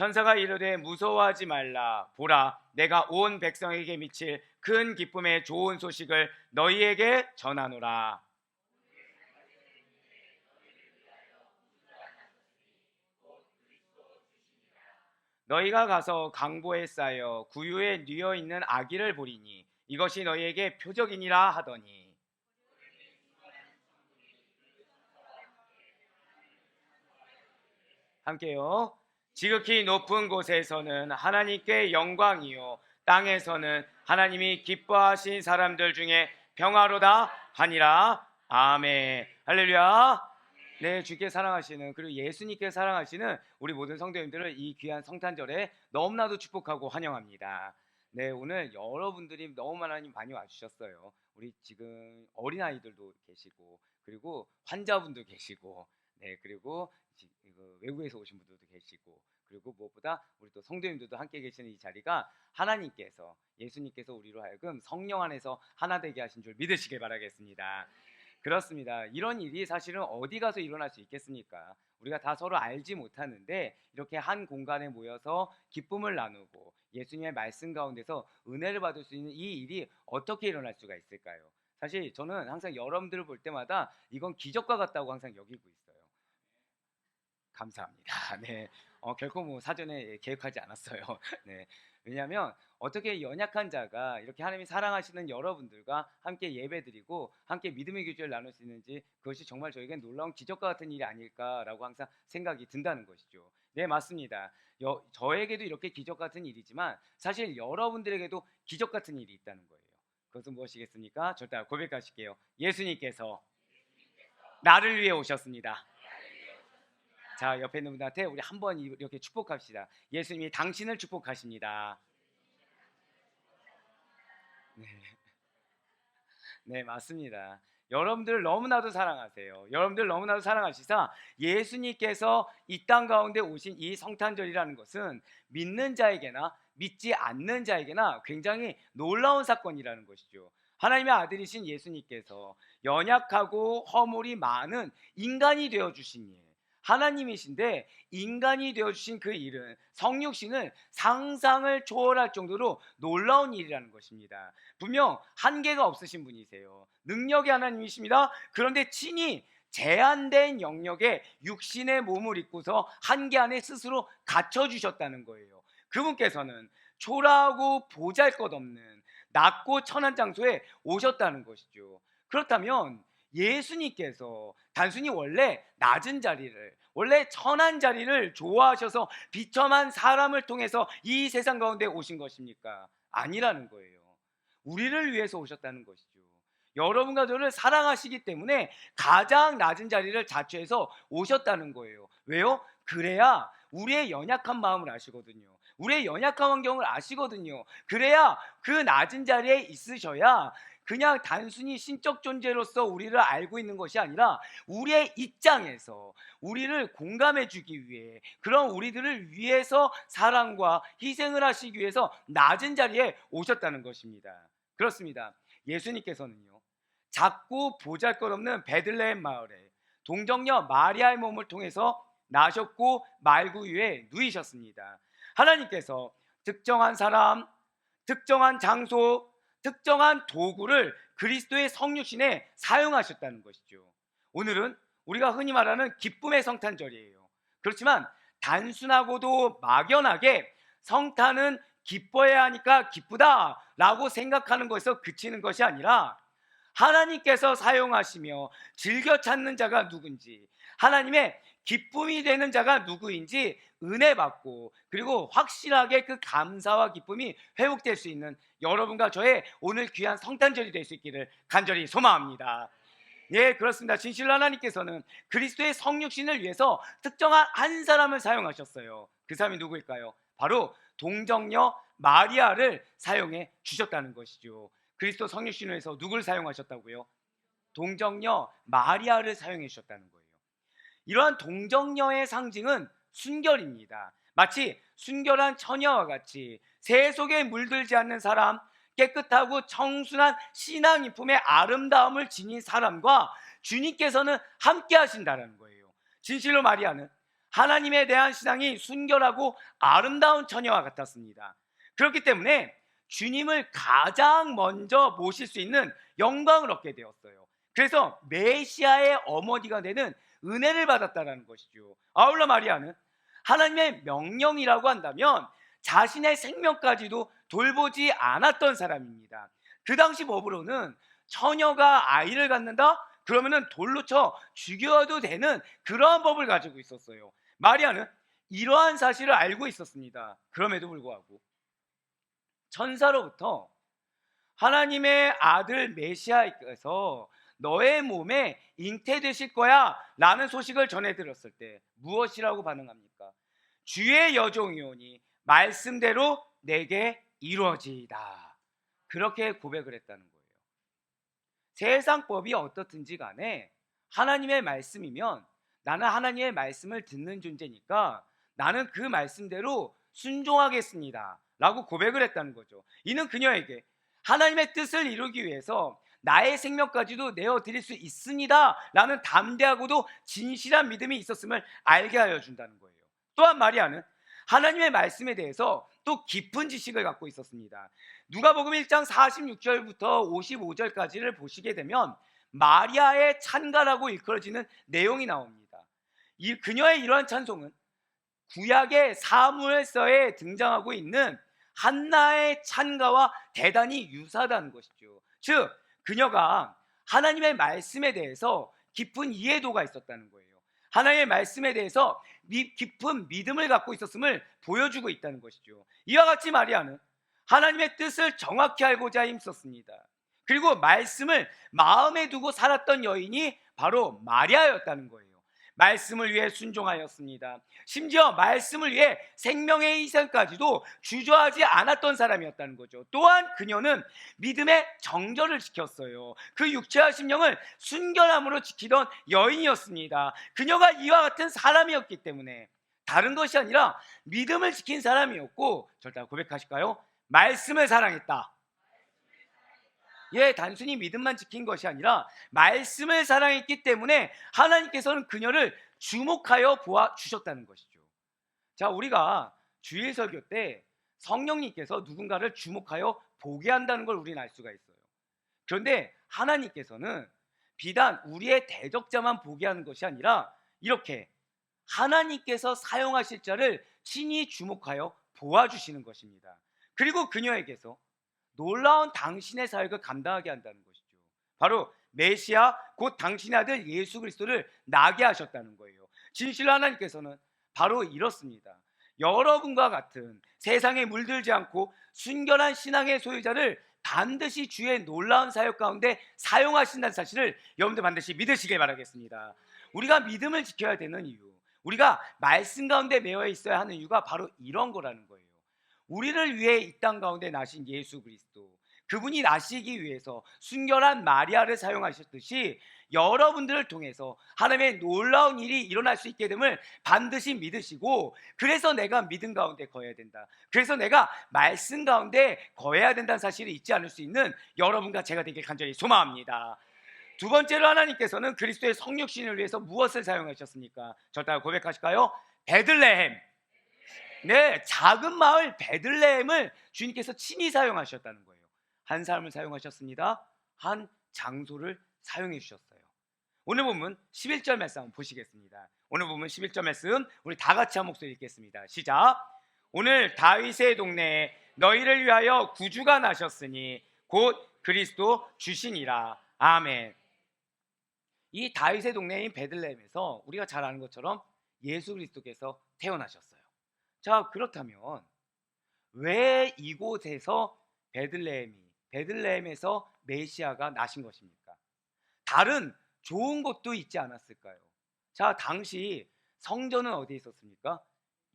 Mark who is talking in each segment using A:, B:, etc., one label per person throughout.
A: 천사가 이르되 무서워하지 말라. 보라, 내가 온 백성에게 미칠 큰 기쁨의 좋은 소식을 너희에게 전하노라. 너희가 가서 강보에 쌓여 구유에 뉘어 있는 아기를 보리니 이것이 너희에게 표적이니라 하더니, 함께요. 지극히 높은 곳에서는 하나님께 영광이요, 땅에서는 하나님이 기뻐하신 사람들 중에 평화로다 하니라. 아멘. 할렐루야. 네, 주께 사랑하시는, 그리고 예수님께 사랑하시는 우리 모든 성도님들을 이 귀한 성탄절에 너무나도 축복하고 환영합니다. 네, 오늘 여러분들이 너무 많이 와주셨어요. 우리 지금 어린아이들도 계시고, 그리고 환자분도 계시고, 네, 그리고 외국에서 오신 분들도 계시고, 그리고 무엇보다 우리 또 성도님들도 함께 계시는 이 자리가 하나님께서, 예수님께서 우리로 하여금 성령 안에서 하나 되게 하신 줄 믿으시길 바라겠습니다. 그렇습니다. 이런 일이 사실은 어디 가서 일어날 수 있겠습니까? 우리가 다 서로 알지 못하는데 이렇게 한 공간에 모여서 기쁨을 나누고 예수님의 말씀 가운데서 은혜를 받을 수 있는 이 일이 어떻게 일어날 수가 있을까요? 사실 저는 항상 여러분들을 볼 때마다 이건 기적과 같다고 항상 여기고 있어요. 감사합니다. 네, 결코 뭐 사전에 계획하지 않았어요. 네, 왜냐하면 어떻게 연약한 자가 이렇게 하나님이 사랑하시는 여러분들과 함께 예배드리고 함께 믿음의 교제를 나눌 수 있는지, 그것이 정말 저에겐 놀라운 기적과 같은 일이 아닐까라고 항상 생각이 든다는 것이죠. 네, 맞습니다. 저에게도 이렇게 기적 같은 일이지만 사실 여러분들에게도 기적 같은 일이 있다는 거예요. 그것은 무엇이겠습니까? 절대 고백하실게요. 예수님께서 나를 위해 오셨습니다. 자, 옆에 있는 분한테 우리 한번 이렇게 축복합시다. 예수님이 당신을 축복하십니다. 네, 네, 맞습니다. 여러분들 너무나도 사랑하세요. 여러분들 너무나도 사랑하시사 예수님께서 이 땅 가운데 오신 이 성탄절이라는 것은 믿는 자에게나 믿지 않는 자에게나 굉장히 놀라운 사건이라는 것이죠. 하나님의 아들이신 예수님께서 연약하고 허물이 많은 인간이 되어주신 일, 하나님이신데 인간이 되어주신 그 일은 성육신을 상상을 초월할 정도로 놀라운 일이라는 것입니다. 분명 한계가 없으신 분이세요. 능력의 하나님이십니다. 그런데 친히 제한된 영역에 육신의 몸을 입고서 한계 안에 스스로 갇혀주셨다는 거예요. 그분께서는 초라하고 보잘것없는 낮고 천한 장소에 오셨다는 것이죠. 그렇다면 예수님께서 단순히 원래 낮은 자리를, 원래 천한 자리를 좋아하셔서 비참한 사람을 통해서 이 세상 가운데 오신 것입니까? 아니라는 거예요. 우리를 위해서 오셨다는 것이죠. 여러분과 저를 사랑하시기 때문에 가장 낮은 자리를 자처해서 오셨다는 거예요. 왜요? 그래야 우리의 연약한 마음을 아시거든요. 우리의 연약한 환경을 아시거든요. 그래야 그 낮은 자리에 있으셔야 그냥 단순히 신적 존재로서 우리를 알고 있는 것이 아니라 우리의 입장에서 우리를 공감해 주기 위해, 그런 우리들을 위해서 사랑과 희생을 하시기 위해서 낮은 자리에 오셨다는 것입니다. 그렇습니다. 예수님께서는요, 작고 보잘것없는 베들레헴 마을에 동정녀 마리아의 몸을 통해서 나셨고 말구유에 누이셨습니다. 하나님께서 특정한 사람, 특정한 장소, 특정한 도구를 그리스도의 성육신에 사용하셨다는 것이죠. 오늘은 우리가 흔히 말하는 기쁨의 성탄절이에요. 그렇지만 단순하고도 막연하게 성탄은 기뻐해야 하니까 기쁘다라고 생각하는 것에서 그치는 것이 아니라 하나님께서 사용하시며 즐겨 찾는 자가 누군지, 하나님의 기쁨이 되는 자가 누구인지 은혜 받고, 그리고 확실하게 그 감사와 기쁨이 회복될 수 있는 여러분과 저의 오늘 귀한 성탄절이 될 수 있기를 간절히 소망합니다. 예, 그렇습니다. 진실로 하나님께서는 그리스도의 성육신을 위해서 특정한 한 사람을 사용하셨어요. 그 사람이 누구일까요? 바로 동정녀 마리아를 사용해 주셨다는 것이죠. 그리스도 성육신을 위해서 누구를 사용하셨다고요? 동정녀 마리아를 사용해 주셨다는 거예요. 이러한 동정녀의 상징은 순결입니다. 마치 순결한 처녀와 같이 새 속에 물들지 않는 사람, 깨끗하고 청순한 신앙인품의 아름다움을 지닌 사람과 주님께서는 함께 하신다는 거예요. 진실로 마리아는 하나님에 대한 신앙이 순결하고 아름다운 처녀와 같았습니다. 그렇기 때문에 주님을 가장 먼저 모실 수 있는 영광을 얻게 되었어요. 그래서 메시아의 어머니가 되는 은혜를 받았다는 것이죠. 아울러 마리아는 하나님의 명령이라고 한다면 자신의 생명까지도 돌보지 않았던 사람입니다. 그 당시 법으로는 처녀가 아이를 갖는다? 그러면은 돌로 쳐 죽여도 되는 그러한 법을 가지고 있었어요. 마리아는 이러한 사실을 알고 있었습니다. 그럼에도 불구하고 천사로부터 하나님의 아들 메시아께서 너의 몸에 잉태되실 거야 라는 소식을 전해 들었을 때 무엇이라고 반응합니까? 주의 여종이오니 말씀대로 내게 이루어지이다. 그렇게 고백을 했다는 거예요. 세상 법이 어떻든지 간에 하나님의 말씀이면 나는 하나님의 말씀을 듣는 존재니까 나는 그 말씀대로 순종하겠습니다 라고 고백을 했다는 거죠. 이는 그녀에게 하나님의 뜻을 이루기 위해서 나의 생명까지도 내어드릴 수 있습니다 라는 담대하고도 진실한 믿음이 있었음을 알게 하여 준다는 거예요. 또한 마리아는 하나님의 말씀에 대해서 또 깊은 지식을 갖고 있었습니다. 누가복음 1장 46절부터 55절까지를 보시게 되면 마리아의 찬가라고 일컬어지는 내용이 나옵니다. 그녀의 이러한 찬송은 구약의 사무엘서에 등장하고 있는 한나의 찬가와 대단히 유사하다는 것이죠. 즉 그녀가 하나님의 말씀에 대해서 깊은 이해도가 있었다는 거예요. 하나님의 말씀에 대해서 깊은 믿음을 갖고 있었음을 보여주고 있다는 것이죠. 이와 같이 마리아는 하나님의 뜻을 정확히 알고자 힘썼습니다. 그리고 말씀을 마음에 두고 살았던 여인이 바로 마리아였다는 거예요. 말씀을 위해 순종하였습니다. 심지어 말씀을 위해 생명의 희생까지도 주저하지 않았던 사람이었다는 거죠. 또한 그녀는 믿음의 정절을 지켰어요. 그 육체와 심령을 순결함으로 지키던 여인이었습니다. 그녀가 이와 같은 사람이었기 때문에 다른 것이 아니라 믿음을 지킨 사람이었고, 절대 고백하실까요? 말씀을 사랑했다. 예, 단순히 믿음만 지킨 것이 아니라 말씀을 사랑했기 때문에 하나님께서는 그녀를 주목하여 보아 주셨다는 것이죠. 자, 우리가 주일 설교 때 성령님께서 누군가를 주목하여 보게 한다는 걸 우리는 알 수가 있어요. 그런데 하나님께서는 비단 우리의 대적자만 보게 하는 것이 아니라 이렇게 하나님께서 사용하실 자를 친히 주목하여 보아주시는 것입니다. 그리고 그녀에게서 놀라운 당신의 사역을 감당하게 한다는 것이죠. 바로 메시아 곧 당신의 아들 예수 그리스도를 나게 하셨다는 거예요. 진실로 하나님께서는 바로 이렇습니다. 여러분과 같은 세상에 물들지 않고 순결한 신앙의 소유자를 반드시 주의 놀라운 사역 가운데 사용하신다는 사실을 여러분들 반드시 믿으시길 바라겠습니다. 우리가 믿음을 지켜야 되는 이유, 우리가 말씀 가운데 매여 있어야 하는 이유가 바로 이런 거라는 거예요. 우리를 위해 이 땅 가운데 나신 예수 그리스도, 그분이 나시기 위해서 순결한 마리아를 사용하셨듯이 여러분들을 통해서 하나님의 놀라운 일이 일어날 수 있게 됨을 반드시 믿으시고, 그래서 내가 믿음 가운데 거해야 된다, 그래서 내가 말씀 가운데 거해야 된다는 사실을 잊지 않을 수 있는 여러분과 제가 되길 간절히 소망합니다. 두 번째로 하나님께서는 그리스도의 성육신을 위해서 무엇을 사용하셨습니까? 저따라 고백하실까요? 베들레헴. 네, 작은 마을 베들레헴을 주님께서 친히 사용하셨다는 거예요. 한 사람을 사용하셨습니다. 한 장소를 사용해 주셨어요. 오늘 본문 11절 말씀 한번 보시겠습니다. 오늘 본문 11절 말씀 우리 다 같이 한 목소리 읽겠습니다. 시작. 오늘 다윗의 동네에 너희를 위하여 구주가 나셨으니 곧 그리스도 주시니라. 아멘. 이 다윗의 동네인 베들레헴에서 우리가 잘 아는 것처럼 예수 그리스도께서 태어나셨어요. 자, 그렇다면 왜 이곳에서 베들레헴에서 메시아가 나신 것입니까? 다른 좋은 곳도 있지 않았을까요? 자, 당시 성전은 어디에 있었습니까?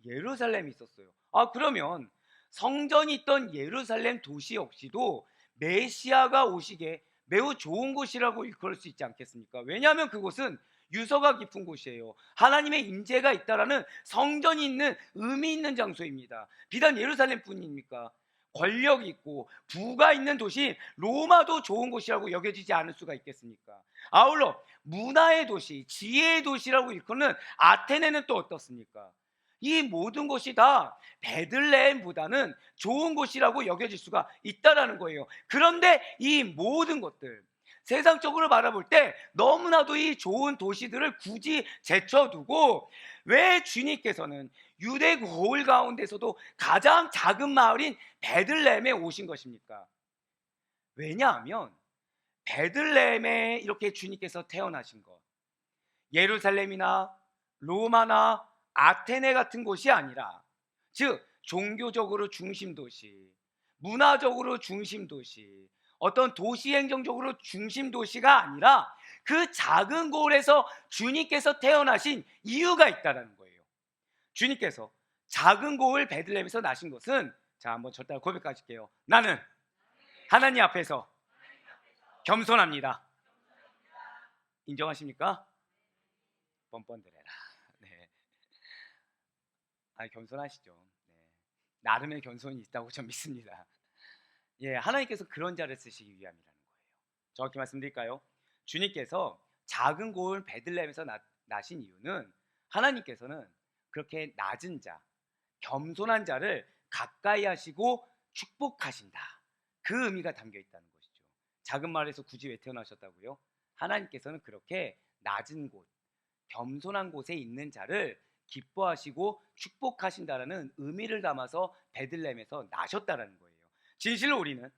A: 예루살렘에 있었어요. 그러면 성전이 있던 예루살렘 도시 역시도 메시아가 오시기에 매우 좋은 곳이라고 일컬을 수 있지 않겠습니까? 왜냐하면 그곳은 유서가 깊은 곳이에요. 하나님의 임재가 있다라는 성전이 있는 의미 있는 장소입니다. 비단 예루살렘뿐입니까? 권력 있고 부가 있는 도시 로마도 좋은 곳이라고 여겨지지 않을 수가 있겠습니까? 아울러 문화의 도시, 지혜의 도시라고 일컫는 아테네는 또 어떻습니까? 이 모든 곳이 다 베들레헴보다는 좋은 곳이라고 여겨질 수가 있다라는 거예요. 그런데 이 모든 것들 세상적으로 바라볼 때 너무나도 이 좋은 도시들을 굳이 제쳐두고 왜 주님께서는 유대 고을 가운데서도 가장 작은 마을인 베들레헴에 오신 것입니까? 왜냐하면 베들레헴에 이렇게 주님께서 태어나신 것, 예루살렘이나 로마나 아테네 같은 곳이 아니라, 즉 종교적으로 중심 도시, 문화적으로 중심 도시, 어떤 도시 행정적으로 중심 도시가 아니라 그 작은 고을에서 주님께서 태어나신 이유가 있다는 거예요. 주님께서 작은 고을 베들레헴에서 나신 것은, 자 한번 저 따라 고백하실게요. 나는 하나님 앞에서 겸손합니다. 인정하십니까? 뻔뻔드려라. 네. 겸손하시죠. 네. 나름의 겸손이 있다고 전 믿습니다. 예, 하나님께서 그런 자를 쓰시기 위함이라는 거예요. 정확히 말씀드릴까요? 주님께서 작은 고을 베들레헴에서 나신 이유는 하나님께서는 그렇게 낮은 자, 겸손한 자를 가까이 하시고 축복하신다. 그 의미가 담겨 있다는 것이죠. 작은 마을에서 굳이 왜 태어나셨다고요? 하나님께서는 그렇게 낮은 곳, 겸손한 곳에 있는 자를 기뻐하시고 축복하신다라는 의미를 담아서 베들레헴에서 나셨다라는 거예요. 진실로 우리는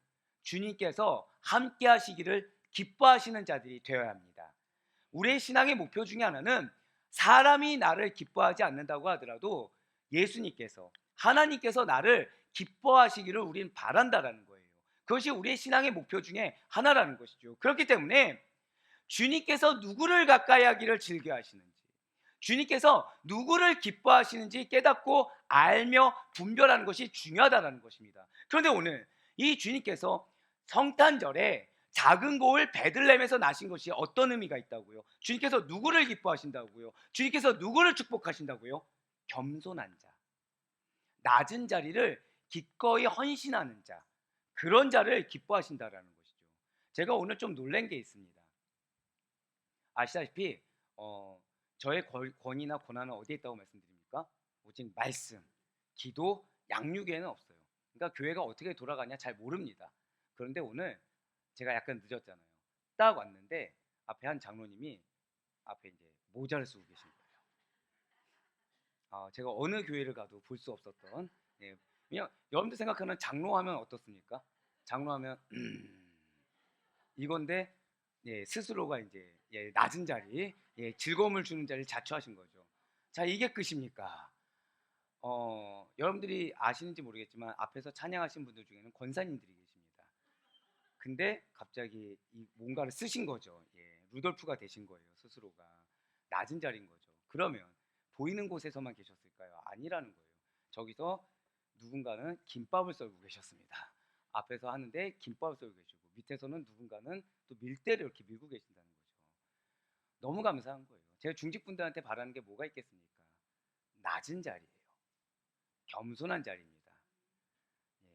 A: 주님께서 함께 하시기를 기뻐하시는 자들이 되어야 합니다. 우리의 신앙의 목표 중에 하나는 사람이 나를 기뻐하지 않는다고 하더라도 예수님께서, 하나님께서 나를 기뻐하시기를 우리는 바란다라는 거예요. 그것이 우리의 신앙의 목표 중에 하나라는 것이죠. 그렇기 때문에 주님께서 누구를 가까이 하기를 즐겨 하시는지, 주님께서 누구를 기뻐하시는지 깨닫고 알며 분별하는 것이 중요하다는 것입니다. 그런데 오늘 이 주님께서 성탄절에 작은 고을 베들레헴에서 나신 것이 어떤 의미가 있다고요? 주님께서 누구를 기뻐하신다고요? 주님께서 누구를 축복하신다고요? 겸손한 자, 낮은 자리를 기꺼이 헌신하는 자, 그런 자를 기뻐하신다라는 것이죠. 제가 오늘 좀 놀란 게 있습니다. 아시다시피 저의 권위나 고난은 어디에 있다고 말씀드립니까? 오직 말씀, 기도, 양육에는 없어요. 그러니까 교회가 어떻게 돌아가냐 잘 모릅니다. 그런데 오늘 제가 약간 늦었잖아요. 딱 왔는데 앞에 한 장로님이 앞에 이제 모자를 쓰고 계신 거예요. 제가 어느 교회를 가도 볼 수 없었던, 예, 그냥 여러분들 생각하는 장로하면 어떻습니까? 장로하면 이건데, 예, 스스로가 이제 낮은 자리, 즐거움을 주는 자리를 자처하신 거죠. 자, 이게 끝입니까? 여러분들이 아시는지 모르겠지만 앞에서 찬양하신 분들 중에는 권사님들이 계십니다. 근데 갑자기 뭔가를 쓰신 거죠. 루돌프가 되신 거예요. 스스로가 낮은 자리인 거죠. 그러면 보이는 곳에서만 계셨을까요? 아니라는 거예요. 저기서 누군가는 김밥을 썰고 계셨습니다. 앞에서 하는데 김밥을 썰고 계시고, 밑에서는 누군가는 또 밀대를 이렇게 밀고 계신다는 거죠. 너무 감사한 거예요. 제가 중직분들한테 바라는 게 뭐가 있겠습니까? 낮은 자리예요. 겸손한 자리입니다.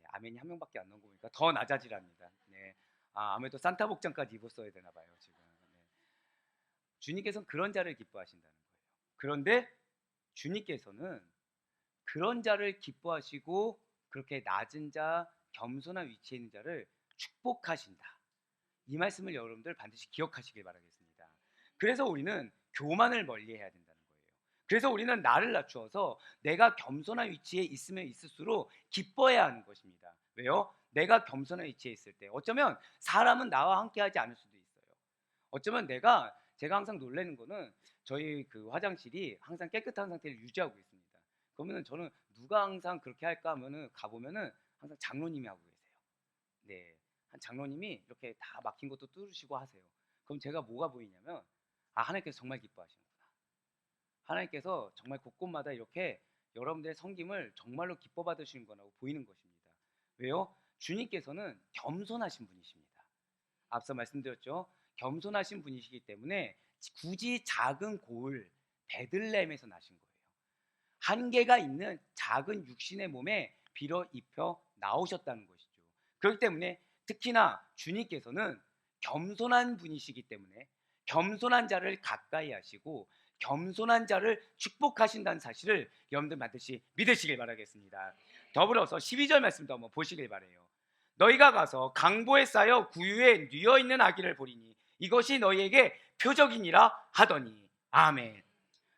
A: 아멘이 한 명밖에 안 나온 거 보니까 더 낮아지랍니다. 네. 아무래도 산타 복장까지 입었어야 되나 봐요, 지금. 네. 주님께서는 그런 자를 기뻐하신다는 거예요. 그런데 주님께서는 그런 자를 기뻐하시고 그렇게 낮은 자, 겸손한 위치에 있는 자를 축복하신다. 이 말씀을 여러분들 반드시 기억하시길 바라겠습니다. 그래서 우리는 교만을 멀리해야 된다는 거예요. 그래서 우리는 나를 낮추어서 내가 겸손한 위치에 있으면 있을수록 기뻐해야 하는 것입니다. 왜요? 내가 겸손한 위치에 있을 때 어쩌면 사람은 나와 함께하지 않을 수도 있어요. 어쩌면 제가 항상 놀라는 거는 저희 그 화장실이 항상 깨끗한 상태를 유지하고 있습니다. 그러면은 저는 누가 항상 그렇게 할까 하면은 가보면은 항상 장로님이 하고 계세요. 네, 한 장로님이 이렇게 다 막힌 것도 뚫으시고 하세요. 그럼 제가 뭐가 보이냐면, 하나님께서 정말 기뻐하시는구나. 하나님께서 정말 곳곳마다 이렇게 여러분들의 섬김을 정말로 기뻐 받으시는 거라고 보이는 것입니다. 왜요? 주님께서는 겸손하신 분이십니다. 앞서 말씀드렸죠. 겸손하신 분이시기 때문에 굳이 작은 고을 베들레헴에서 나신 거예요. 한계가 있는 작은 육신의 몸에 빌어 입혀 나오셨다는 것이죠. 그렇기 때문에 특히나 주님께서는 겸손한 분이시기 때문에 겸손한 자를 가까이 하시고 겸손한 자를 축복하신다는 사실을 여러분들 반드시 믿으시길 바라겠습니다. 더불어서 12절 말씀도 한번 보시길 바라요. 너희가 가서 강보에 쌓여 구유에 뉘어 있는 아기를 보리니 이것이 너희에게 표적이니라 하더니 아멘.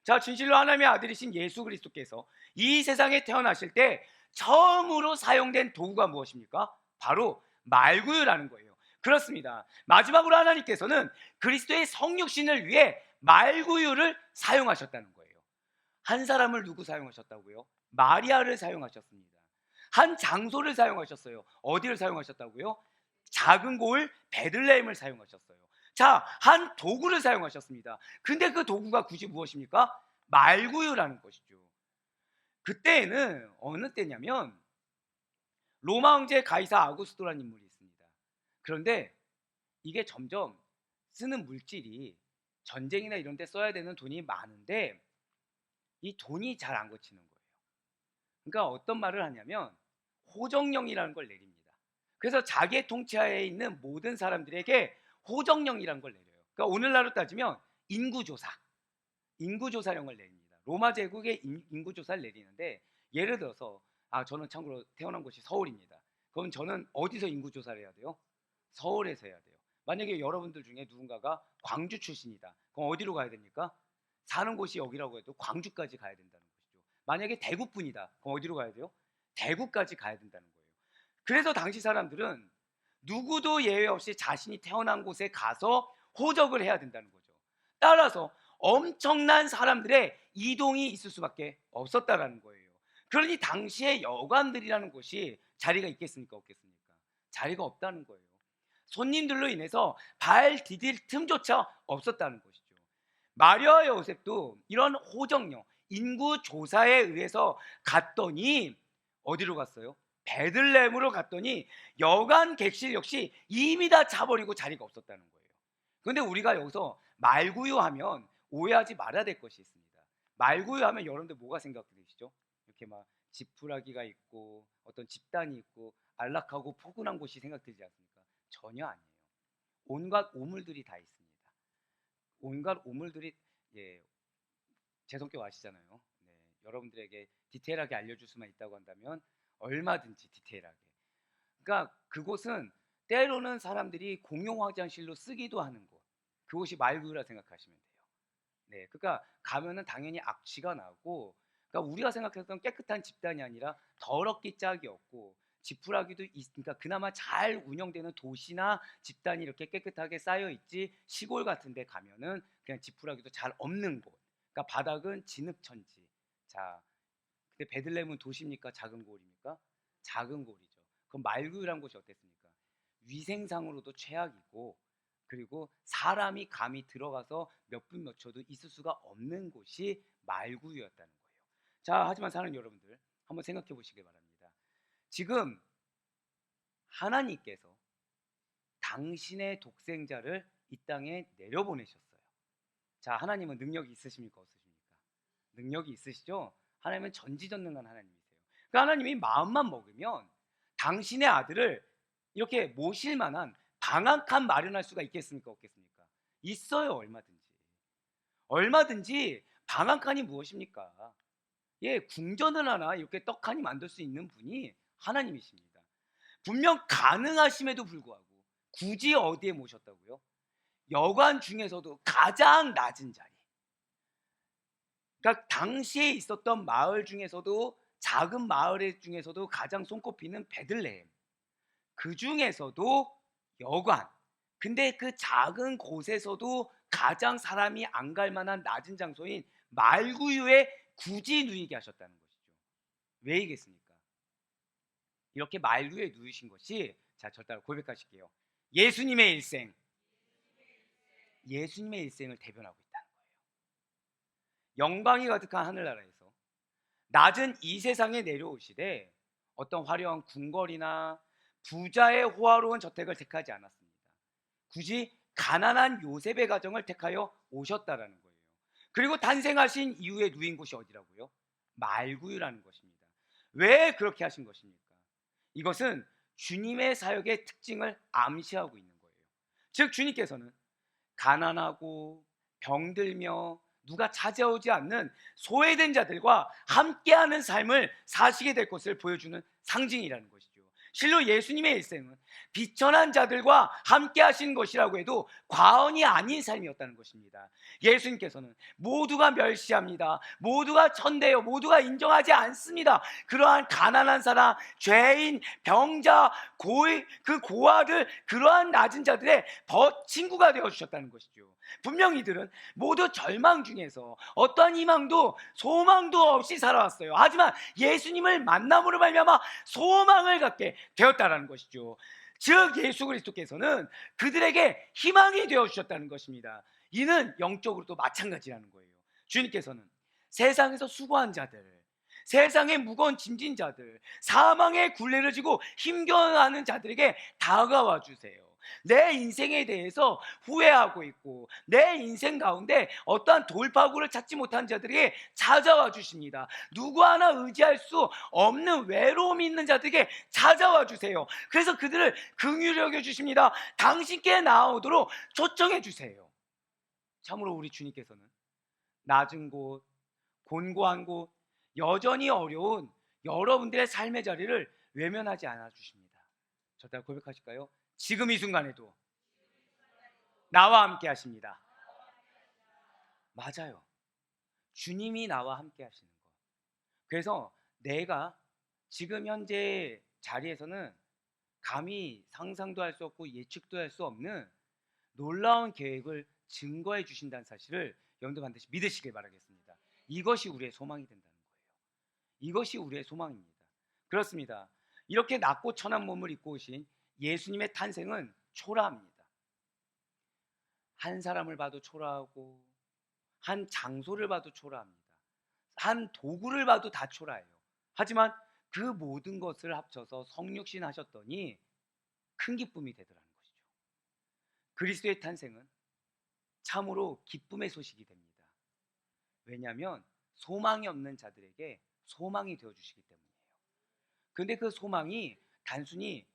A: 자, 진실로 하나님의 아들이신 예수 그리스도께서 이 세상에 태어나실 때 처음으로 사용된 도구가 무엇입니까? 바로 말구유라는 거예요. 그렇습니다. 마지막으로 하나님께서는 그리스도의 성육신을 위해 말구유를 사용하셨다는 거예요. 한 사람을 누구 사용하셨다고요? 마리아를 사용하셨습니다. 한 장소를 사용하셨어요. 어디를 사용하셨다고요? 작은 고을 베들레헴을 사용하셨어요. 자, 한 도구를 사용하셨습니다. 근데 그 도구가 굳이 무엇입니까? 말구유라는 것이죠. 그때에는 어느 때냐면 로마 황제 가이사 아구스토라는 인물이 있습니다. 그런데 이게 점점 쓰는 물질이 전쟁이나 이런 데 써야 되는 돈이 많은데 이 돈이 잘 안 거치는 거예요. 그러니까 어떤 말을 하냐면 호정령이라는 걸 내립니다. 그래서 자기의 통치하에 있는 모든 사람들에게 호정령이라는 걸 내려요. 그러니까 오늘날로 따지면 인구조사령을 내립니다. 로마 제국의 인구조사를 내리는데 예를 들어서 저는 참고로 태어난 곳이 서울입니다. 그럼 저는 어디서 인구조사를 해야 돼요? 서울에서 해야 돼요. 만약에 여러분들 중에 누군가가 광주 출신이다. 그럼 어디로 가야 됩니까? 사는 곳이 여기라고 해도 광주까지 가야 된다는 것이죠. 만약에 대구뿐이다. 그럼 어디로 가야 돼요? 대구까지 가야 된다는 거예요. 그래서 당시 사람들은 누구도 예외 없이 자신이 태어난 곳에 가서 호적을 해야 된다는 거죠. 따라서 엄청난 사람들의 이동이 있을 수밖에 없었다라는 거예요. 그러니 당시의 여관들이라는 곳이 자리가 있겠습니까? 없겠습니까? 자리가 없다는 거예요. 손님들로 인해서 발 디딜 틈조차 없었다는 것이죠. 마리아와 요셉도 이런 호정령, 인구 조사에 의해서 갔더니 어디로 갔어요? 베들레헴으로 갔더니 여관 객실 역시 이미 다 차버리고 자리가 없었다는 거예요. 그런데 우리가 여기서 말구유하면 오해하지 말아야 될 것이 있습니다. 말구유하면 여러분들 뭐가 생각되시죠? 이렇게 막 지푸라기가 있고 어떤 집단이 있고 안락하고 포근한 곳이 생각되지 않습니까? 전혀 아니에요. 온갖 오물들이 다 있습니다. 온갖 오물들이 제 성격 아시잖아요. 여러분들에게 디테일하게 알려줄 수만 있다고 한다면 얼마든지 디테일하게. 그러니까 그곳은 때로는 사람들이 공용 화장실로 쓰기도 하는 곳. 그곳이 말구유라 생각하시면 돼요. 그러니까 가면은 당연히 악취가 나고, 그러니까 우리가 생각했던 깨끗한 집단이 아니라 더럽기 짝이 없고 지푸라기도 있으니까 그나마 잘 운영되는 도시나 집단이 이렇게 깨끗하게 쌓여 있지 시골 같은데 가면은 그냥 지푸라기도 잘 없는 곳. 그러니까 바닥은 진흙천지. 자, 근데 베들레헴은 도시입니까? 작은 고을입니까? 작은 고을이죠. 그럼 말구유란 곳이 어땠습니까? 위생상으로도 최악이고 그리고 사람이 감히 들어가서 몇 분 몇 초도 있을 수가 없는 곳이 말구유였다는 거예요. 자, 하지만 사는 여러분들 한번 생각해 보시기 바랍니다. 지금 하나님께서 당신의 독생자를 이 땅에 내려보내셨어요. 자, 하나님은 능력이 있으십니까? 없으십니까? 능력이 있으시죠? 하나님은 전지전능한 하나님이세요. 그 하나님이 마음만 먹으면 당신의 아들을 이렇게 모실 만한 방한칸 마련할 수가 있겠습니까? 없겠습니까? 있어요. 얼마든지 방한칸이 무엇입니까? 궁전을 하나 이렇게 떡하니 만들 수 있는 분이 하나님이십니다. 분명 가능하심에도 불구하고 굳이 어디에 모셨다고요? 여관 중에서도 가장 낮은 자리. 그러니까 당시에 있었던 마을 중에서도 작은 마을 중에서도 가장 손꼽히는 베들레헴. 그 중에서도 여관. 근데 그 작은 곳에서도 가장 사람이 안 갈 만한 낮은 장소인 말구유에 굳이 누이게 하셨다는 것이죠. 왜이겠습니까? 이렇게 말구유에 누이신 것이, 자, 저 따라 고백하실게요. 예수님의 일생을 대변하고 있다는 거예요. 영광이 가득한 하늘나라에서 낮은 이 세상에 내려오시되 어떤 화려한 궁궐이나 부자의 호화로운 저택을 택하지 않았습니다. 굳이 가난한 요셉의 가정을 택하여 오셨다라는 거예요. 그리고 탄생하신 이후에 누인 곳이 어디라고요? 말구유라는 것입니다. 왜 그렇게 하신 것입니까? 이것은 주님의 사역의 특징을 암시하고 있는 거예요. 즉 주님께서는 가난하고 병들며 누가 찾아오지 않는 소외된 자들과 함께하는 삶을 사시게 될 것을 보여주는 상징이라는 것이죠. 실로 예수님의 일생은 비천한 자들과 함께 하신 것이라고 해도 과언이 아닌 삶이었다는 것입니다. 예수님께서는 모두가 멸시합니다. 모두가 천대요. 모두가 인정하지 않습니다. 그러한 가난한 사람, 죄인, 병자, 고의, 그 고아들, 그러한 낮은 자들의 친구가 되어주셨다는 것이죠. 분명 이들은 모두 절망 중에서 어떠한 희망도 소망도 없이 살아왔어요. 하지만 예수님을 만남으로 말미암아 소망을 갖게 되었다는 것이죠. 즉 예수 그리스도께서는 그들에게 희망이 되어주셨다는 것입니다. 이는 영적으로도 마찬가지라는 거예요. 주님께서는 세상에서 수고한 자들, 세상의 무거운 짐진 자들, 사망의 굴레를 지고 힘겨워하는 자들에게 다가와 주세요. 내 인생에 대해서 후회하고 있고 내 인생 가운데 어떠한 돌파구를 찾지 못한 자들에게 찾아와 주십니다. 누구 하나 의지할 수 없는 외로움이 있는 자들에게 찾아와 주세요. 그래서 그들을 긍휼히 여겨 주십니다. 당신께 나아오도록 초청해 주세요. 참으로 우리 주님께서는 낮은 곳, 곤고한 곳, 여전히 어려운 여러분들의 삶의 자리를 외면하지 않아 주십니다. 저 따라 고백하실까요? 지금 이 순간에도 나와 함께 하십니다. 맞아요. 주님이 나와 함께 하시는 것. 그래서 내가 지금 현재 자리에서는 감히 상상도 할 수 없고 예측도 할 수 없는 놀라운 계획을 증거해 주신다는 사실을 여러분들 반드시 믿으시길 바라겠습니다. 이것이 우리의 소망이 된다는 거예요. 이것이 우리의 소망입니다. 그렇습니다. 이렇게 낮고 천한 몸을 입고 오신 예수님의 탄생은 초라합니다. 한 사람을 봐도 초라하고 한 장소를 봐도 초라합니다. 한 도구를 봐도 다 초라해요. 하지만 그 모든 것을 합쳐서 성육신 하셨더니 큰 기쁨이 되더라는 것이죠. 그리스도의 탄생은 참으로 기쁨의 소식이 됩니다. 왜냐하면 소망이 없는 자들에게 소망이 되어주시기 때문이에요. 그런데 그 소망이 단순히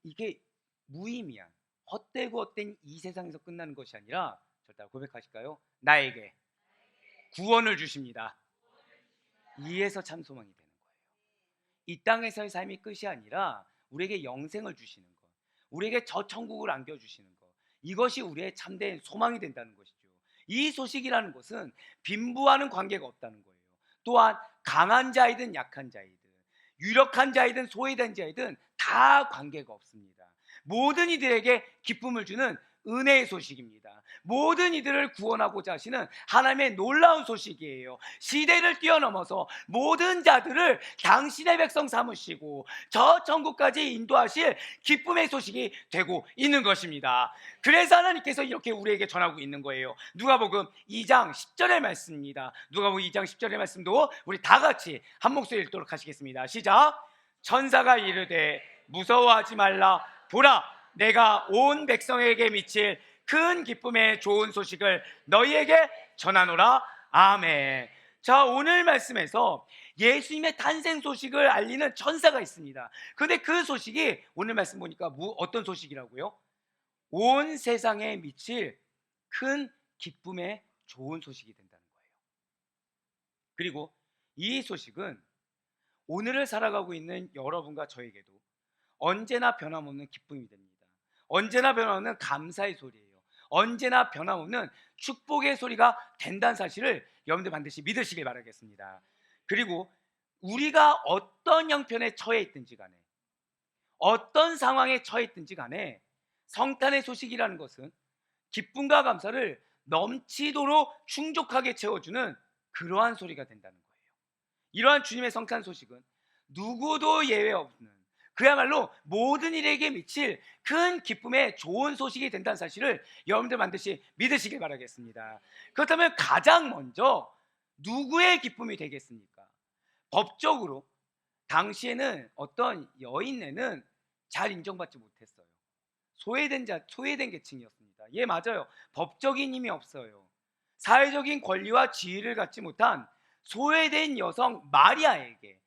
A: 이게 무의미한 헛되고 헛된 이 세상에서 끝나는 것이 아니라 절대 고백하실까요? 나에게 구원을 주십니다. 이에서 참 소망이 되는 거예요. 이 땅에서의 삶이 끝이 아니라 우리에게 영생을 주시는 것, 우리에게 저 천국을 안겨주시는 것, 이것이 우리의 참된 소망이 된다는 것이죠. 이 소식이라는 것은 빈부와는 관계가 없다는 거예요. 또한 강한 자이든 약한 자이든 유력한 자이든 소외된 자이든 다 관계가 없습니다. 모든 이들에게 기쁨을 주는 은혜의 소식입니다. 모든 이들을 구원하고자 하시는 하나님의 놀라운 소식이에요. 시대를 뛰어넘어서 모든 자들을 당신의 백성 삼으시고 저 천국까지 인도하실 기쁨의 소식이 되고 있는 것입니다. 그래서 하나님께서 이렇게 우리에게 전하고 있는 거예요. 누가복음 2장 10절의 말씀입니다. 누가복음 2장 10절의 말씀도 우리 다 같이 한 목소리 읽도록 하시겠습니다. 시작. 천사가 이르되 무서워하지 말라. 보라, 내가 온 백성에게 미칠 큰 기쁨의 좋은 소식을 너희에게 전하노라. 아멘. 자, 오늘 말씀에서 예수님의 탄생 소식을 알리는 천사가 있습니다. 그런데 그 소식이 오늘 말씀 보니까 어떤 소식이라고요? 온 세상에 미칠 큰 기쁨의 좋은 소식이 된다는 거예요. 그리고 이 소식은 오늘을 살아가고 있는 여러분과 저에게도 언제나 변함없는 기쁨이 됩니다. 언제나 변함없는 감사의 소리예요. 언제나 변함없는 축복의 소리가 된다는 사실을 여러분들 반드시 믿으시길 바라겠습니다. 그리고 우리가 어떤 형편에 처해 있든지 간에 어떤 상황에 처해 있든지 간에 성탄의 소식이라는 것은 기쁨과 감사를 넘치도록 충족하게 채워주는 그러한 소리가 된다는 거예요. 이러한 주님의 성탄 소식은 누구도 예외 없는 그야말로 모든 일에게 미칠 큰 기쁨의 좋은 소식이 된다는 사실을 여러분들 반드시 믿으시길 바라겠습니다. 그렇다면 가장 먼저 누구의 기쁨이 되겠습니까? 법적으로 당시에는 어떤 여인네는 잘 인정받지 못했어요. 소외된 계층이었습니다. 예, 맞아요. 법적인 힘이 없어요. 사회적인 권리와 지위를 갖지 못한 소외된 여성 마리아에게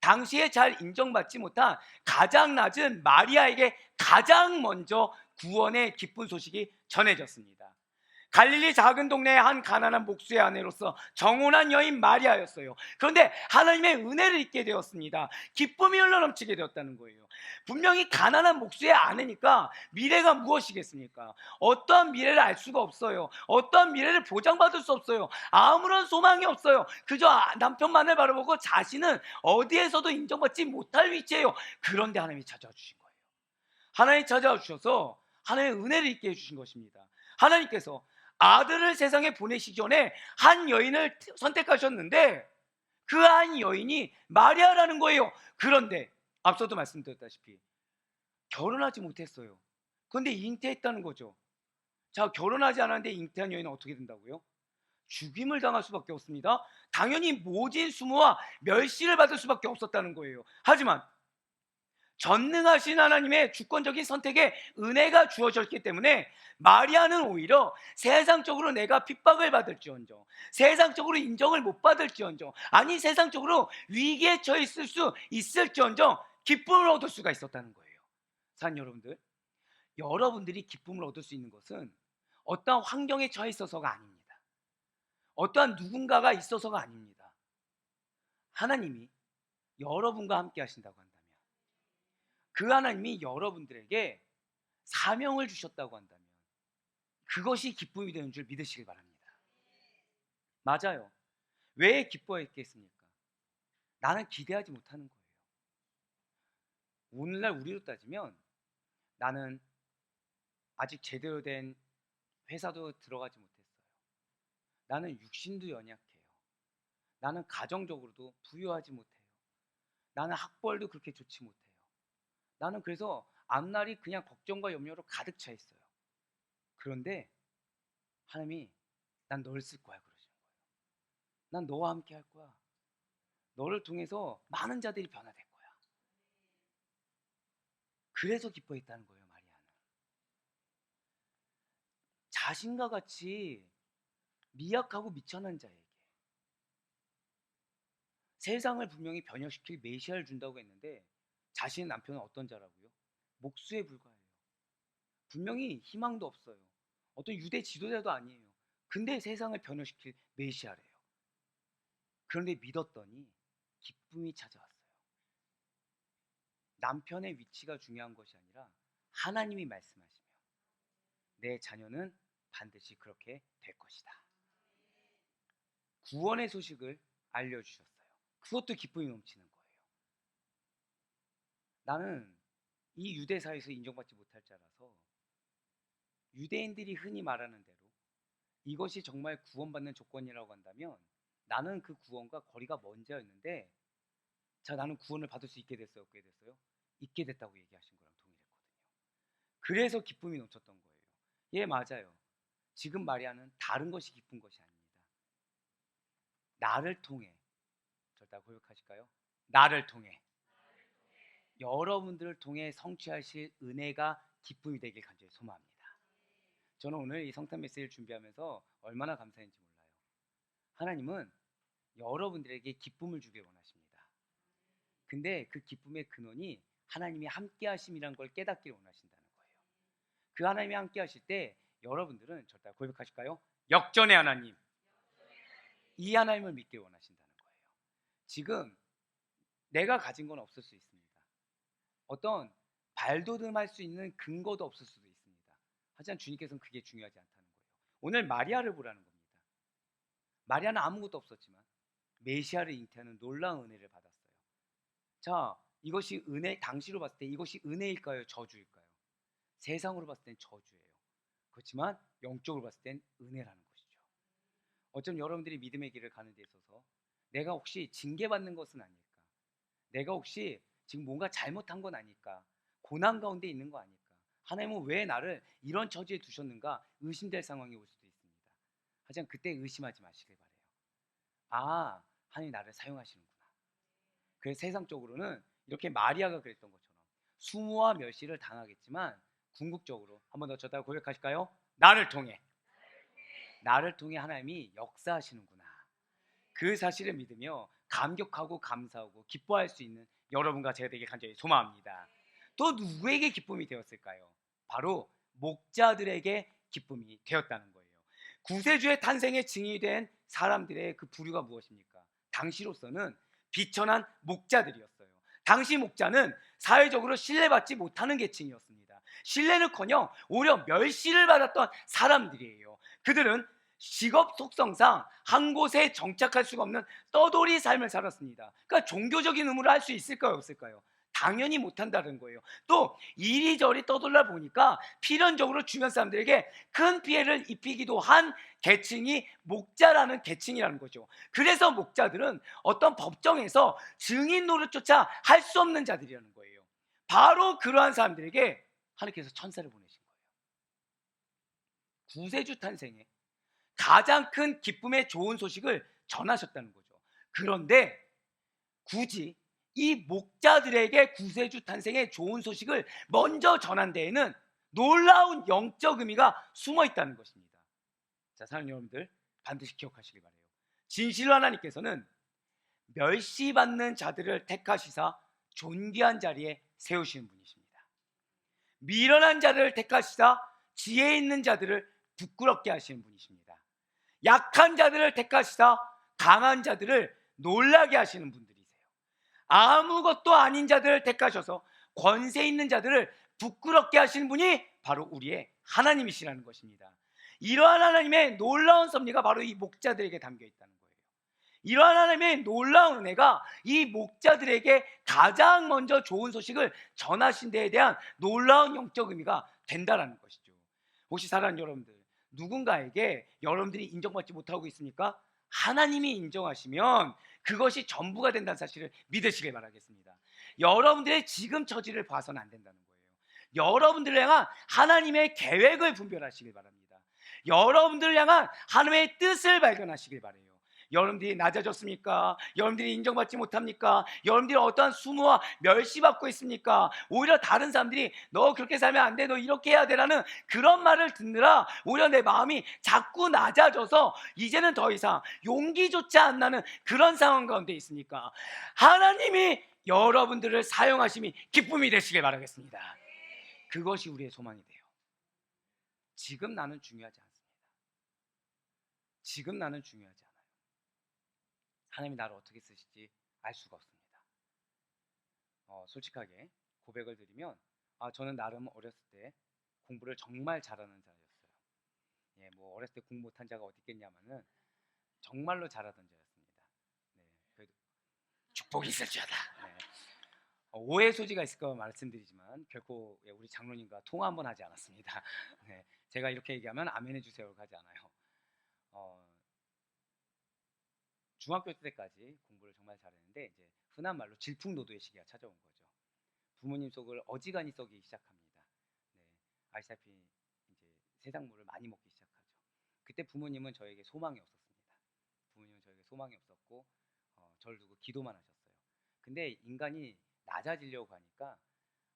A: 당시에 잘 인정받지 못한 가장 낮은 마리아에게 가장 먼저 구원의 기쁜 소식이 전해졌습니다. 갈릴리 작은 동네의 한 가난한 목수의 아내로서 정혼한 여인 마리아였어요. 그런데 하나님의 은혜를 입게 되었습니다. 기쁨이 흘러넘치게 되었다는 거예요. 분명히 가난한 목수의 아내니까 미래가 무엇이겠습니까? 어떠한 미래를 알 수가 없어요. 어떠한 미래를 보장받을 수 없어요. 아무런 소망이 없어요. 그저 남편만을 바라보고 자신은 어디에서도 인정받지 못할 위치예요. 그런데 하나님이 찾아와 주신 거예요. 하나님이 찾아와 주셔서 하나님의 은혜를 입게 해주신 것입니다. 하나님께서 아들을 세상에 보내시기 전에 한 여인을 선택하셨는데 그 한 여인이 마리아라는 거예요. 그런데 앞서도 말씀드렸다시피 결혼하지 못했어요. 그런데 잉태했다는 거죠. 자, 결혼하지 않았는데 잉태한 여인은 어떻게 된다고요? 죽임을 당할 수밖에 없습니다. 당연히 모진 수모와 멸시를 받을 수밖에 없었다는 거예요. 하지만 전능하신 하나님의 주권적인 선택에 은혜가 주어졌기 때문에 마리아는 오히려 세상적으로 내가 핍박을 받을지언정, 세상적으로 인정을 못 받을지언정, 아니 세상적으로 위기에 처해 있을 수 있을지언정 기쁨을 얻을 수가 있었다는 거예요. 사랑 여러분들, 여러분들이 기쁨을 얻을 수 있는 것은 어떠한 환경에 처해 있어서가 아닙니다. 어떠한 누군가가 있어서가 아닙니다. 하나님이 여러분과 함께 하신다고 한다면, 그 하나님이 여러분들에게 사명을 주셨다고 한다면 그것이 기쁨이 되는 줄 믿으시길 바랍니다. 맞아요. 왜 기뻐했겠습니까? 나는 기대하지 못하는 거예요. 오늘날 우리로 따지면 나는 아직 제대로 된 회사도 들어가지 못했어요. 나는 육신도 연약해요. 나는 가정적으로도 부유하지 못해요. 나는 학벌도 그렇게 좋지 못해요. 나는 그래서 앞날이 그냥 걱정과 염려로 가득 차 있어요. 그런데 하나님이 난 너를 쓸 거야 그러시는 거예요. 난 너와 함께 할 거야. 너를 통해서 많은 자들이 변화될 거야. 그래서 기뻐했다는 거예요. 마리아는 자신과 같이 미약하고 미천한 자에게 세상을 분명히 변혁시킬 메시아를 준다고 했는데 자신의 남편은 어떤 자라고요? 목수에 불과해요. 분명히 희망도 없어요. 어떤 유대 지도자도 아니에요. 근데 세상을 변혁시킬 메시아래요. 그런데 믿었더니 기쁨이 찾아왔어요. 남편의 위치가 중요한 것이 아니라 하나님이 말씀하시며 내 자녀는 반드시 그렇게 될 것이다. 구원의 소식을 알려주셨어요. 그것도 기쁨이 넘치는 거예요. 나는 이 유대 사회에서 인정받지 못할 자라서 유대인들이 흔히 말하는 대로 이것이 정말 구원받는 조건이라고 한다면 나는 그 구원과 거리가 먼 자였는데, 자, 나는 구원을 받을 수 있게 됐어요, 없게 됐어요? 있게 됐다고 얘기하신 거랑 동일했거든요. 그래서 기쁨이 넘쳤던 거예요. 예, 맞아요. 지금 마리아는 다른 것이 기쁜 것이 아닙니다. 나를 통해, 절대 고백하실까요? 나를 통해, 여러분들을 통해 성취하실 은혜가 기쁨이 되길 간절히 소망합니다. 저는 오늘 이 성탄 메시지를 준비하면서 얼마나 감사했는지 몰라요. 하나님은 여러분들에게 기쁨을 주길 원하십니다. 근데 그 기쁨의 근원이 하나님이 함께 하심이라는 걸 깨닫기를 원하신다는 거예요. 그 하나님이 함께 하실 때 여러분들은 절대 고백하실까요? 역전의 하나님, 이 하나님을 믿길 원하신다는 거예요. 지금 내가 가진 건 없을 수 있습니다. 어떤 발돋움할 수 있는 근거도 없을 수도 있습니다. 하지만 주님께서는 그게 중요하지 않다는 거예요. 오늘 마리아를 보라는 겁니다. 마리아는 아무것도 없었지만 메시아를 잉태하는 놀라운 은혜를 받았어요. 자, 이것이 은혜, 당시로 봤을 때 이것이 은혜일까요? 저주일까요? 세상으로 봤을 땐 저주예요. 그렇지만 영적으로 봤을 땐 은혜라는 것이죠. 어쩜 여러분들이 믿음의 길을 가는 데 있어서 내가 혹시 징계받는 것은 아닐까? 내가 혹시 지금 뭔가 잘못한 건 아닐까? 고난 가운데 있는 거 아닐까? 하나님은 왜 나를 이런 처지에 두셨는가? 의심될 상황이 올 수도 있습니다. 하지만 그때 의심하지 마시길 바래요. 아, 하나님이 나를 사용하시는구나. 그래서 세상적으로는 이렇게 마리아가 그랬던 것처럼 수모와 멸시를 당하겠지만 궁극적으로 한 번 더 저다가 고백하실까요? 나를 통해 하나님이 역사하시는구나. 그 사실을 믿으며 감격하고 감사하고 기뻐할 수 있는 여러분과 제가 되길 간절히 소망합니다. 또 누구에게 기쁨이 되었을까요? 바로 목자들에게 기쁨이 되었다는 거예요. 구세주의 탄생의 증인이 된 사람들의 그 부류가 무엇입니까? 당시로서는 비천한 목자들이었어요. 당시 목자는 사회적으로 신뢰받지 못하는 계층이었습니다. 신뢰는커녕 오히려 멸시를 받았던 사람들이에요. 그들은 직업 속성상 한 곳에 정착할 수가 없는 떠돌이 삶을 살았습니다. 그러니까 종교적인 의무를 할 수 있을까요, 없을까요? 당연히 못한다는 거예요. 또 이리저리 떠돌다 보니까 필연적으로 주변 사람들에게 큰 피해를 입히기도 한 계층이 목자라는 계층이라는 거죠. 그래서 목자들은 어떤 법정에서 증인 노릇조차 할 수 없는 자들이라는 거예요. 바로 그러한 사람들에게 하나님께서 천사를 보내신 거예요. 구세주 탄생에 가장 큰 기쁨의 좋은 소식을 전하셨다는 거죠. 그런데 굳이 이 목자들에게 구세주 탄생의 좋은 소식을 먼저 전한 데에는 놀라운 영적 의미가 숨어 있다는 것입니다. 자, 사랑하는 여러분들, 반드시 기억하시기 바라요. 진실로 하나님께서는 멸시받는 자들을 택하시사 존귀한 자리에 세우시는 분이십니다. 미련한 자들을 택하시사 지혜 있는 자들을 부끄럽게 하시는 분이십니다. 약한 자들을 택하시사 강한 자들을 놀라게 하시는 분들이세요. 아무것도 아닌 자들을 택하셔서 권세 있는 자들을 부끄럽게 하시는 분이 바로 우리의 하나님이시라는 것입니다. 이러한 하나님의 놀라운 섭리가 바로 이 목자들에게 담겨 있다는 거예요. 이러한 하나님의 놀라운 은혜가 이 목자들에게 가장 먼저 좋은 소식을 전하신 데에 대한 놀라운 영적 의미가 된다는 것이죠. 혹시 사랑하는 여러분들, 누군가에게 여러분들이 인정받지 못하고 있습니까? 하나님이 인정하시면 그것이 전부가 된다는 사실을 믿으시길 바라겠습니다. 여러분들의 지금 처지를 봐서는 안 된다는 거예요. 여러분들을 향한 하나님의 계획을 분별하시길 바랍니다. 여러분들을 향한 하나님의 뜻을 발견하시길 바라요. 여러분들이 낮아졌습니까? 여러분들이 인정받지 못합니까? 여러분들이 어떠한 수모와 멸시받고 있습니까? 오히려 다른 사람들이 너 그렇게 살면 안 돼, 너 이렇게 해야 돼라는 그런 말을 듣느라 오히려 내 마음이 자꾸 낮아져서 이제는 더 이상 용기조차 안 나는 그런 상황 가운데 있으니까 하나님이 여러분들을 사용하심이 기쁨이 되시길 바라겠습니다. 그것이 우리의 소망이 돼요. 지금 나는 중요하지 않습니다. 지금 나는 중요하지 않아요. 하나님이 나를 어떻게 쓰실지 알 수가 없습니다. 솔직하게 고백을 드리면 저는 나름 어렸을 때 공부를 정말 잘하는 자였어요. 뭐 어렸을 때 공부 못한 자가 어디 있겠냐면은 정말로 잘하던 자였습니다. 그래도 축복이 있을 줄알아. 오해 소지가 있을까 말씀드리지만 결코 우리 장로님과 통화 한번 하지 않았습니다. 제가 이렇게 얘기하면 아멘 해주세요 하지 않아요. 중학교 때까지 공부를 정말 잘했는데 이제 흔한 말로 질풍노도의 시기가 찾아온 거죠. 부모님 속을 어지간히 썩이기 시작합니다. 아시다시피 이제 세상물을 많이 먹기 시작하죠. 그때 부모님은 저에게 소망이 없었습니다. 부모님은 저에게 소망이 없었고 저를 두고 기도만 하셨어요. 근데 인간이 낮아지려고 하니까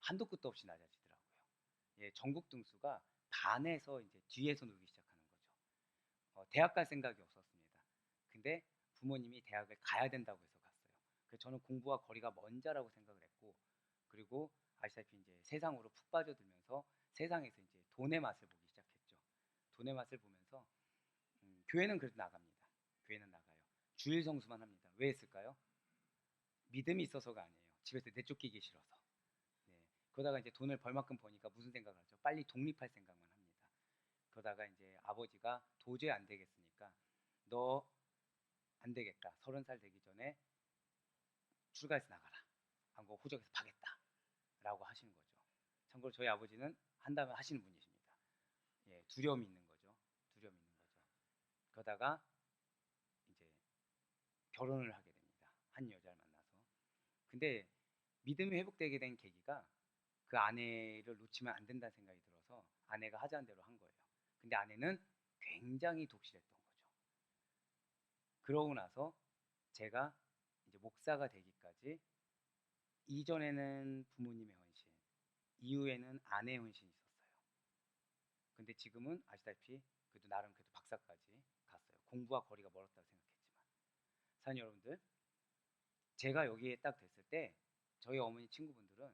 A: 한도 끝도 없이 낮아지더라고요. 전국 등수가 반에서 이제 뒤에서 놀기 시작하는 거죠. 대학 갈 생각이 없었습니다. 근데 부모님이 대학을 가야 된다고 해서 갔어요. 그래서 저는 공부와 거리가 먼 자라고 생각을 했고, 그리고 아시다시피 이제 세상으로 푹 빠져들면서 세상에서 이제 돈의 맛을 보기 시작했죠. 돈의 맛을 보면서 교회는 그래도 나갑니다. 교회는 나가요. 주일 성수만 합니다. 왜 했을까요? 믿음이 있어서가 아니에요. 집에서 내쫓기기 싫어서. 그러다가 이제 돈을 벌만큼 버니까 무슨 생각을 하죠? 빨리 독립할 생각만 합니다. 그러다가 이제 아버지가 도저히 안 되겠으니까 너 안 되겠다. 30살 되기 전에 출가해서 나가라. 한국 호적에서 파겠다. 라고 하시는 거죠. 참고로 저희 아버지는 한다면 하시는 분이십니다. 두려움이 있는 거죠. 두려움이 있는 거죠. 그러다가 이제 결혼을 하게 됩니다. 한 여자를 만나서. 근데 믿음이 회복되게 된 계기가 그 아내를 놓치면 안 된다는 생각이 들어서 아내가 하자는 대로 한 거예요. 근데 아내는 굉장히 독실했던 거죠. 그러고 나서 제가 이제 목사가 되기까지 이전에는 부모님의 헌신, 이후에는 아내의 헌신이 있었어요. 근데 지금은 아시다시피 그래도 나름 그래도 박사까지 갔어요. 공부와 거리가 멀었다고 생각했지만. 사랑하는 여러분들, 제가 여기에 딱 됐을 때 저희 어머니 친구분들은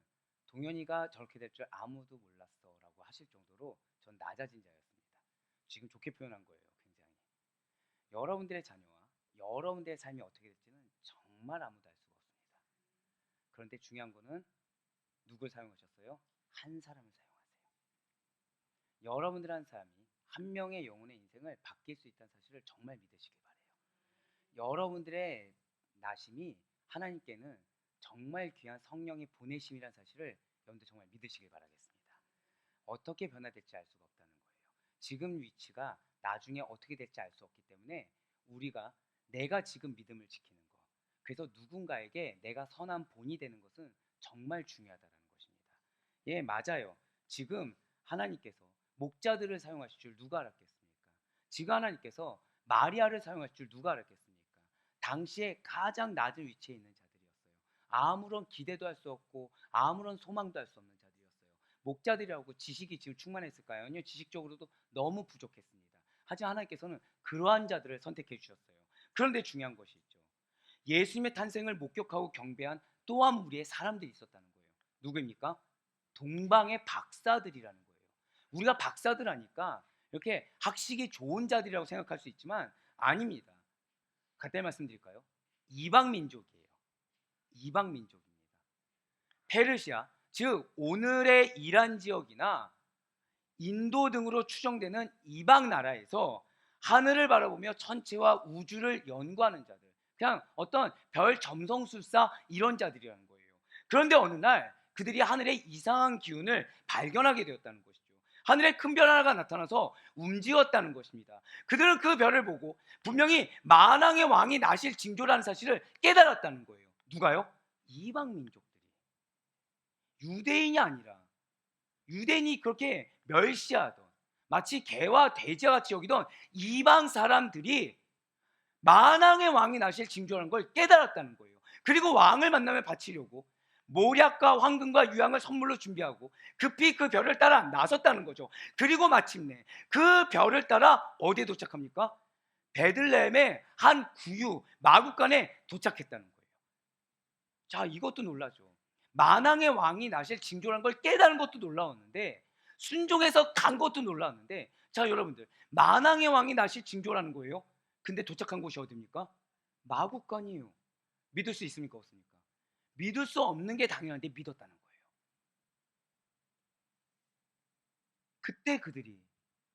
A: 동현이가 저렇게 될 줄 아무도 몰랐어라고 하실 정도로 전 낮아진 자였습니다. 지금 좋게 표현한 거예요, 굉장히. 여러분들의 자녀와 여러분들의 삶이 어떻게 될지는 정말 아무도 알 수가 없습니다. 그런데 중요한 거는 누굴 사용하셨어요? 한 사람을 사용하세요. 여러분들 한 사람이 한 명의 영혼의 인생을 바뀔 수 있다는 사실을 정말 믿으시길 바래요. 여러분들의 나심이 하나님께는 정말 귀한 성령의 보내심이라는 사실을 여러분들 정말 믿으시길 바라겠습니다. 어떻게 변화될지 알 수가 없다는 거예요. 지금 위치가 나중에 어떻게 될지 알 수 없기 때문에 우리가 내가 지금 믿음을 지키는 것, 그래서 누군가에게 내가 선한 본이 되는 것은 정말 중요하다는 것입니다. 예, 맞아요. 지금 하나님께서 목자들을 사용하실 줄 누가 알았겠습니까? 지금 하나님께서 마리아를 사용하실 줄 누가 알았겠습니까? 당시에 가장 낮은 위치에 있는 자들이었어요. 아무런 기대도 할 수 없고 아무런 소망도 할 수 없는 자들이었어요. 목자들이라고 지식이 지금 충만했을까요? 아니요, 지식적으로도 너무 부족했습니다. 하지만 하나님께서는 그러한 자들을 선택해 주셨어요. 그런데 중요한 것이 있죠. 예수님의 탄생을 목격하고 경배한 또한 무리의 사람들이 있었다는 거예요. 누구입니까? 동방의 박사들이라는 거예요. 우리가 박사들 하니까 이렇게 학식이 좋은 자들이라고 생각할 수 있지만 아닙니다. 간단히 말씀드릴까요? 이방 민족이에요. 이방 민족입니다. 페르시아, 즉 오늘의 이란 지역이나 인도 등으로 추정되는 이방 나라에서 하늘을 바라보며 천체와 우주를 연구하는 자들, 그냥 어떤 별 점성술사 이런 자들이라는 거예요. 그런데 어느 날 그들이 하늘의 이상한 기운을 발견하게 되었다는 것이죠. 하늘에 큰 별 하나가 나타나서 움직였다는 것입니다. 그들은 그 별을 보고 분명히 만왕의 왕이 나실 징조라는 사실을 깨달았다는 거예요. 누가요? 이방 민족들이. 유대인이 아니라, 유대인이 그렇게 멸시하던, 마치 개와 돼지와 같이 여기던 이방 사람들이 만왕의 왕이 나실 징조라는 걸 깨달았다는 거예요. 그리고 왕을 만나면 바치려고 모략과 황금과 유향을 선물로 준비하고 급히 그 별을 따라 나섰다는 거죠. 그리고 마침내 그 별을 따라 어디에 도착합니까? 베들레헴의 한 구유 마구간에 도착했다는 거예요. 자, 이것도 놀라죠. 만왕의 왕이 나실 징조라는 걸 깨달은 것도 놀라웠는데, 순종해서 간 것도 놀라웠는데, 자 여러분들, 만왕의 왕이 나실 징조라는 거예요. 근데 도착한 곳이 어디입니까? 마구간이에요. 믿을 수 있습니까? 없습니까? 믿을 수 없는 게 당연한데 믿었다는 거예요. 그때 그들이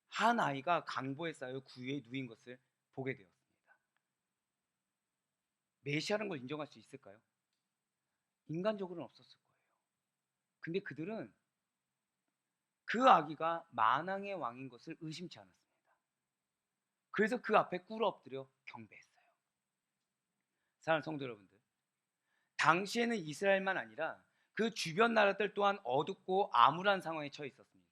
A: 한 아이가 강보에 쌓여 구유에 누인 것을 보게 되었습니다. 메시아라는 걸 인정할 수 있을까요? 인간적으로는 없었을 거예요. 근데 그들은 그 아기가 만왕의 왕인 것을 의심치 않았습니다. 그래서 그 앞에 꿇어 엎드려 경배했어요. 사랑하는 성도 여러분들, 당시에는 이스라엘만 아니라 그 주변 나라들 또한 어둡고 암울한 상황에 처해 있었습니다.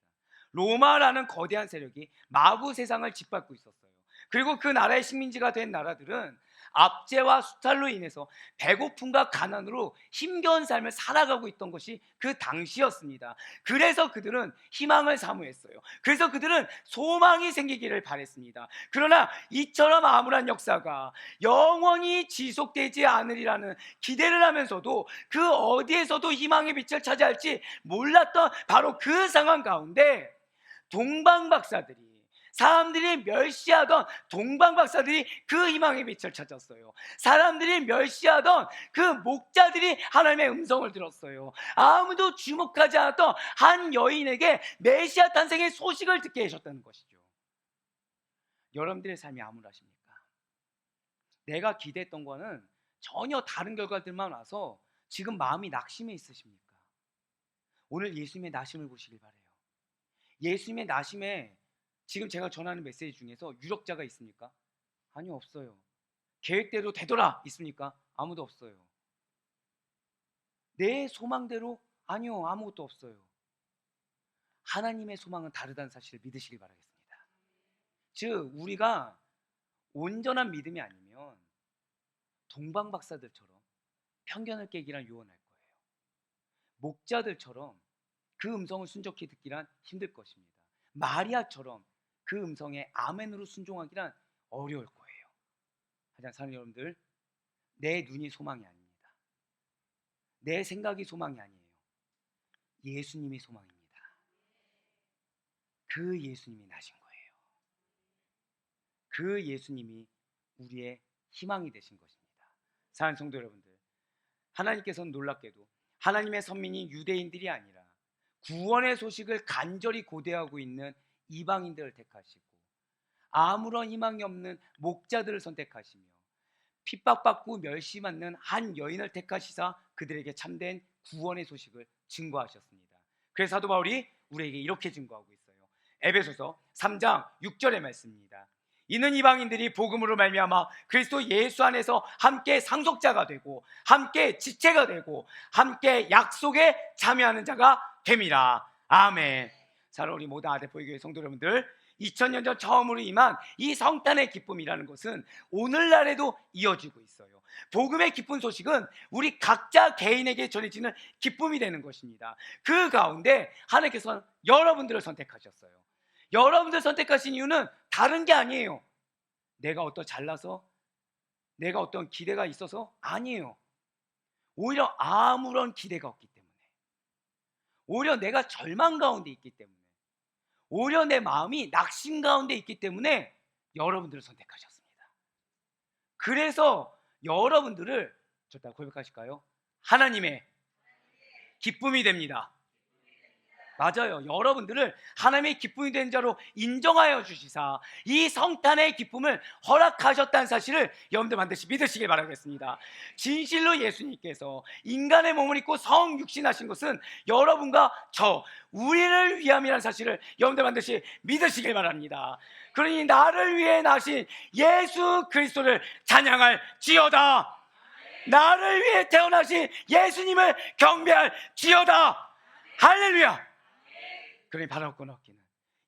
A: 로마라는 거대한 세력이 마구 세상을 짓밟고 있었어요. 그리고 그 나라의 식민지가 된 나라들은 압제와 수탈로 인해서 배고픔과 가난으로 힘겨운 삶을 살아가고 있던 것이 그 당시였습니다. 그래서 그들은 희망을 사모했어요. 그래서 그들은 소망이 생기기를 바랬습니다. 그러나 이처럼 암울한 역사가 영원히 지속되지 않으리라는 기대를 하면서도 그 어디에서도 희망의 빛을 찾아할지 몰랐던 바로 그 상황 가운데 동방박사들이, 사람들이 멸시하던 동방박사들이 그 희망의 빛을 찾았어요. 사람들이 멸시하던 그 목자들이 하나님의 음성을 들었어요. 아무도 주목하지 않았던 한 여인에게 메시아 탄생의 소식을 듣게 하셨다는 것이죠. 여러분들의 삶이 암울하십니까? 내가 기대했던 거는 전혀 다른 결과들만 와서 지금 마음이 낙심해 있으십니까? 오늘 예수님의 나심을 보시길 바래요. 예수님의 나심에 지금 제가 전하는 메시지 중에서 유력자가 있습니까? 아니요, 없어요. 계획대로 되더라 있습니까? 아무도 없어요. 내 소망대로? 아니요, 아무것도 없어요. 하나님의 소망은 다르다는 사실을 믿으시길 바라겠습니다. 즉 우리가 온전한 믿음이 아니면 동방박사들처럼 편견을 깨기란 유언할 거예요. 목자들처럼 그 음성을 순적히 듣기란 힘들 것입니다. 마리아처럼 그 음성에 아멘으로 순종하기란 어려울 거예요. 하지만 사랑하는 여러분들, 내 눈이 소망이 아닙니다. 내 생각이 소망이 아니에요. 예수님이 소망입니다. 그 예수님이 나신 거예요. 그 예수님이 우리의 희망이 되신 것입니다. 사랑하는 성도 여러분들, 하나님께서는 놀랍게도 하나님의 선민이 유대인들이 아니라 구원의 소식을 간절히 고대하고 있는 이방인들을 택하시고 아무런 희망이 없는 목자들을 선택하시며 핍박받고 멸시받는 한 여인을 택하시사 그들에게 참된 구원의 소식을 증거하셨습니다. 그래서 사도 바울이 우리에게 이렇게 증거하고 있어요. 에베소서 3장 6절의 말씀입니다. 이는 이방인들이 복음으로 말미암아 그리스도 예수 안에서 함께 상속자가 되고 함께 지체가 되고 함께 약속에 참여하는 자가 됨이라. 아멘. 자, 우리 모든 아대포교회 성도 여러분들, 2000년 전 처음으로 임한 이 성탄의 기쁨이라는 것은 오늘날에도 이어지고 있어요. 복음의 기쁜 소식은 우리 각자 개인에게 전해지는 기쁨이 되는 것입니다. 그 가운데 하나님께서는 여러분들을 선택하셨어요. 여러분들 선택하신 이유는 다른 게 아니에요. 내가 어떤 잘나서, 내가 어떤 기대가 있어서 아니에요. 오히려 아무런 기대가 없기 때문에, 오히려 내가 절망 가운데 있기 때문에, 오히려 내 마음이 낙심 가운데 있기 때문에 여러분들을 선택하셨습니다. 그래서 여러분들을 저따 고백하실까요? 하나님의 기쁨이 됩니다. 맞아요. 여러분들을 하나님의 기쁨이 된 자로 인정하여 주시사 이 성탄의 기쁨을 허락하셨다는 사실을 여러분들 반드시 믿으시길 바라겠습니다. 진실로 예수님께서 인간의 몸을 입고 성육신하신 것은 여러분과 저 우리를 위함이라는 사실을 여러분들 반드시 믿으시길 바랍니다. 그러니 나를 위해 나신 예수 그리스도를 찬양할 지어다. 나를 위해 태어나신 예수님을 경배할 지어다. 할렐루야. 그러니 바라고 끊었기는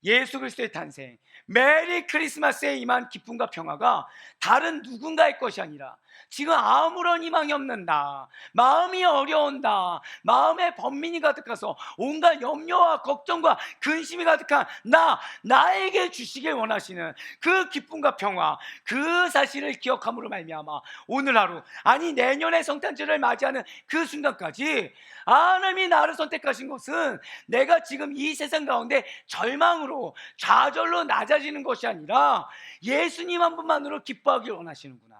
A: 예수 그리스도의 탄생, 메리 크리스마스에 임한 기쁨과 평화가 다른 누군가의 것이 아니라 지금 아무런 희망이 없는 나, 마음이 어려운 나, 마음에 번민이 가득해서 온갖 염려와 걱정과 근심이 가득한 나에게 주시길 원하시는 그 기쁨과 평화, 그 사실을 기억함으로 말미암아 오늘 하루, 아니 내년의 성탄절을 맞이하는 그 순간까지 하나님이 나를 선택하신 것은 내가 지금 이 세상 가운데 절망으로 좌절로 낮아지는 것이 아니라 예수님 한 분만으로 기뻐하길 원하시는구나.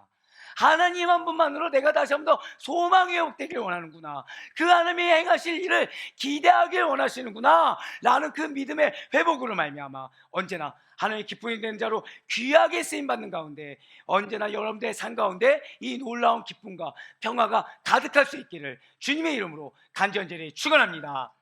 A: 하나님 한 분만으로 내가 다시 한번 더 소망이 회복되길 원하는구나. 그 하나님이 행하실 일을 기대하길 원하시는구나 라는 그 믿음의 회복으로 말미암아 언제나 하나님의 기쁨이 되는 자로 귀하게 쓰임받는 가운데 언제나 여러분들의 삶 가운데 이 놀라운 기쁨과 평화가 가득할 수 있기를 주님의 이름으로 간절히 축원합니다.